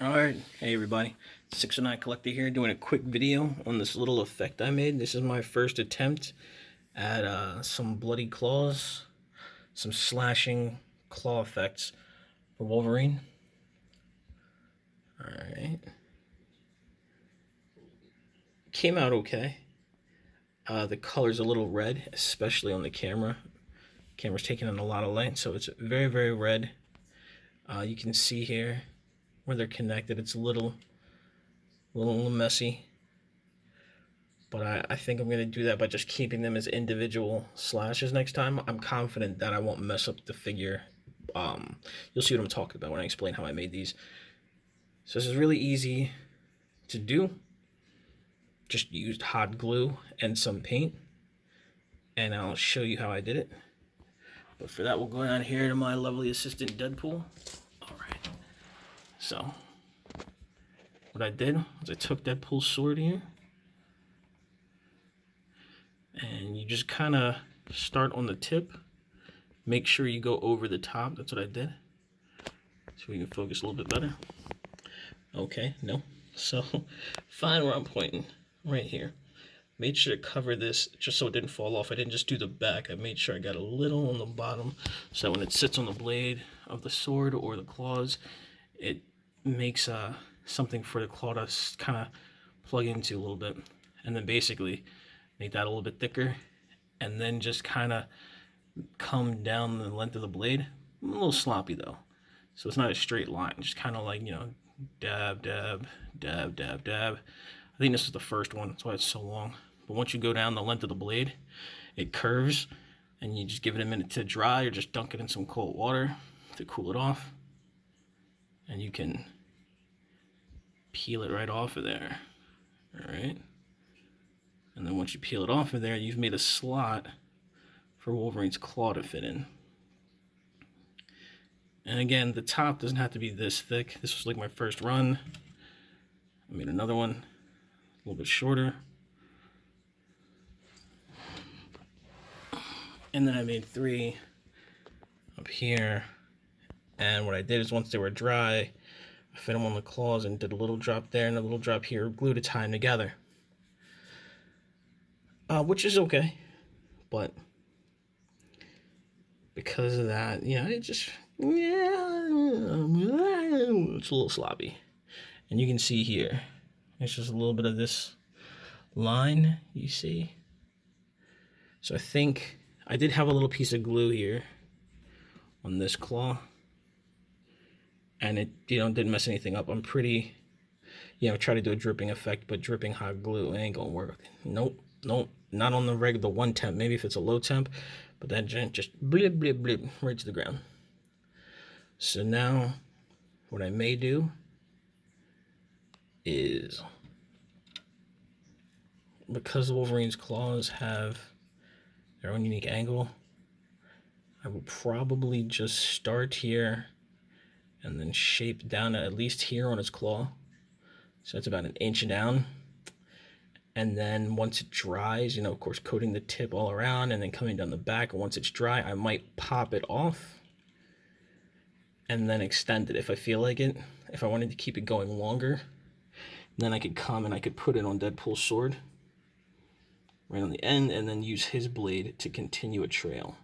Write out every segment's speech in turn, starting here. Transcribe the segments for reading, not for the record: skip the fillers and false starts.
Alright, hey everybody, 609 Collector here doing a quick video on this little effect I made. This is my first attempt at some bloody claws, some slashing claw effects for Wolverine. Alright, came out okay. The color's a little red, especially on the camera. Camera's taking in a lot of light, so it's very red. You can see here where they're connected. It's a little messy. But I think I'm going to do that by just keeping them as individual slashes next time. I'm confident that I won't mess up the figure. You'll see what I'm talking about when I explain how I made these. So this is really easy to do. Just used hot glue and some paint. And I'll show you how I did it. But for that, we'll go down here to my lovely assistant Deadpool. Alright. So, what I did was I took Deadpool's sword here. And you just kind of start on the tip. Make sure you go over the top. That's what I did. So we can focus a little bit better. Okay, no. So find where I'm pointing. Right here. Made sure to cover this just so it didn't fall off. I didn't just do the back. I made sure I got a little on the bottom so when it sits on the blade of the sword or the claws, it makes something for the claw to kind of plug into a little bit. And then basically make that a little bit thicker, and then just kind of come down the length of the blade. A little sloppy though, so it's not a straight line. Just kind of like, dab, dab, dab, dab, dab. I think this is the first one, that's why it's so long. But once you go down the length of the blade, it curves, and you just give it a minute to dry, or just dunk it in some cold water to cool it off, and you can peel it right off of there. All right. And then once you peel it off of there, you've made a slot for Wolverine's claw to fit in. And again, the top doesn't have to be this thick. This was like my first run. I made another one, a little bit shorter. And then I made 3 up here. And what I did is once they were dry, I fit them on the claws and did a little drop there and a little drop here, glue to tie them together. Which is okay, but because of that, it's a little sloppy. And you can see here, it's just a little bit of this line, you see. So I think I did have a little piece of glue here on this claw, and it didn't mess anything up. I'm pretty, try to do a dripping effect, but dripping hot glue ain't gonna work. Nope, not on the regular 1 temp. Maybe if it's a low temp, but that just blip blip blip right to the ground. So now what I may do is, because Wolverine's claws have their own unique angle, I will probably just start here and then shape down at least here on his claw. So that's about 1 inch down. And then once it dries, of course, coating the tip all around and then coming down the back. Once it's dry, I might pop it off and then extend it if I feel like it. If I wanted to keep it going longer, then I could come and I could put it on Deadpool's sword right on the end and then use his blade to continue a trail.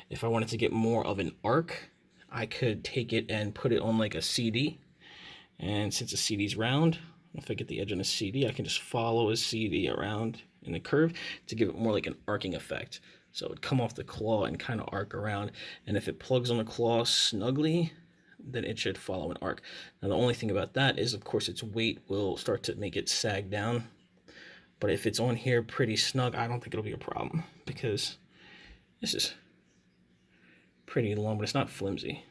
If I wanted to get more of an arc, I could take it and put it on like a CD. And since the CD's round, if I get the edge on a CD, I can just follow a CD around in the curve to give it more like an arcing effect. So it would come off the claw and kind of arc around. And if it plugs on the claw snugly, then it should follow an arc. Now the only thing about that is, of course, its weight will start to make it sag down. But if it's on here pretty snug, I don't think it'll be a problem, because this is pretty long, but it's not flimsy.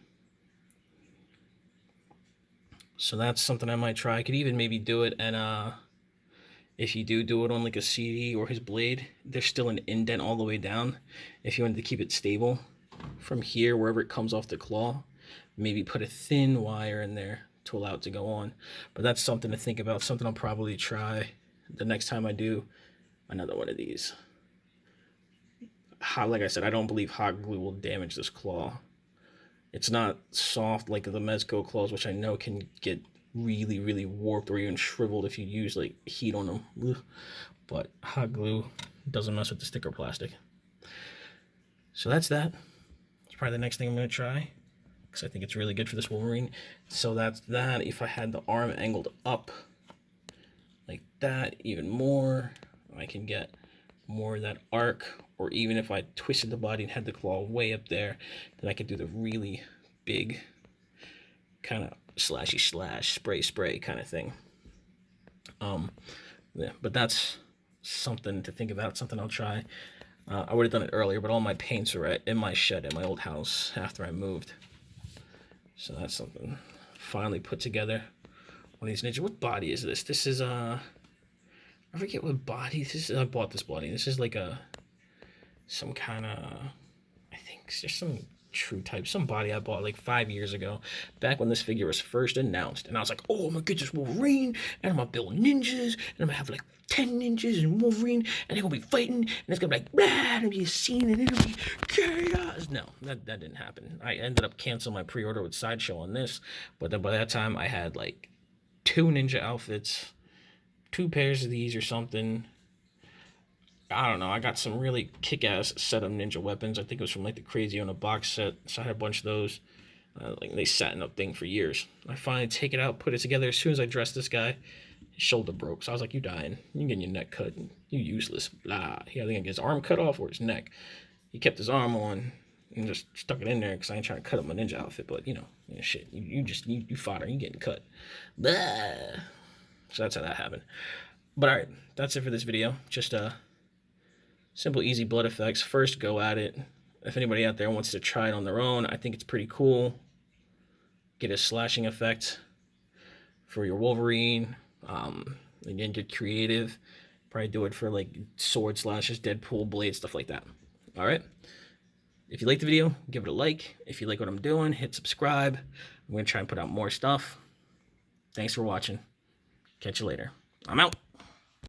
So that's something I might try. I could even maybe do it, and if you do it on like a CD or his blade, there's still an indent all the way down. If you wanted to keep it stable from here, wherever it comes off the claw, maybe put a thin wire in there to allow it to go on. But that's something to think about, something I'll probably try the next time I do another one of these. Like I said, I don't believe hot glue will damage this claw. It's not soft like the Mezco claws, which I know can get really, really warped or even shriveled if you use like heat on them. Ugh. But hot glue doesn't mess with the sticker plastic. So that's that. It's probably the next thing I'm going to try, because I think it's really good for this Wolverine. So that's that. If I had the arm angled up like that even more, I can get more of that arc. Or even if I twisted the body and had the claw way up there, then I could do the really big kind of slashy slash spray kind of thing. Yeah, but that's something to think about, something I'll try. I would have done it earlier, but all my paints are in my shed at my old house after I moved. So that's something. Finally put together one of these ninja. What body is this? This is I forget what body this is. I bought this body. This is like some kind of, I think it's just some true type, some body I bought like 5 years ago, back when this figure was first announced. And I was like, oh, I'm gonna get this Wolverine, and I'm gonna build ninjas, and I'm gonna have like 10 ninjas and Wolverine, and they're gonna be fighting, and it's gonna be like, blah, and it'll be a scene, and it'll be chaos. No, that didn't happen. I ended up canceling my pre-order with Sideshow on this, but then by that time I had like 2 ninja outfits, 2 pairs of these or something. I don't know. I got some really kick-ass set of ninja weapons. I think it was from like the Crazy on a box set. So I had a bunch of those. Like they sat in a thing for years. I finally take it out, put it together. As soon as I dressed this guy, his shoulder broke. So I was like, "You dying? You getting your neck cut? You useless." Blah. He had to get his arm cut off or his neck. He kept his arm on and just stuck it in there because I ain't trying to cut up my ninja outfit. But you know shit. You fodder. You getting cut. Blah. So that's how that happened. But all right, that's it for this video. Just simple, easy blood effects. First go at it. If anybody out there wants to try it on their own, I think it's pretty cool. Get a slashing effect for your Wolverine. Again, get creative. Probably do it for like sword slashes, Deadpool, blades, stuff like that. All right. If you like the video, give it a like. If you like what I'm doing, hit subscribe. I'm going to try and put out more stuff. Thanks for watching. Catch you later. I'm out.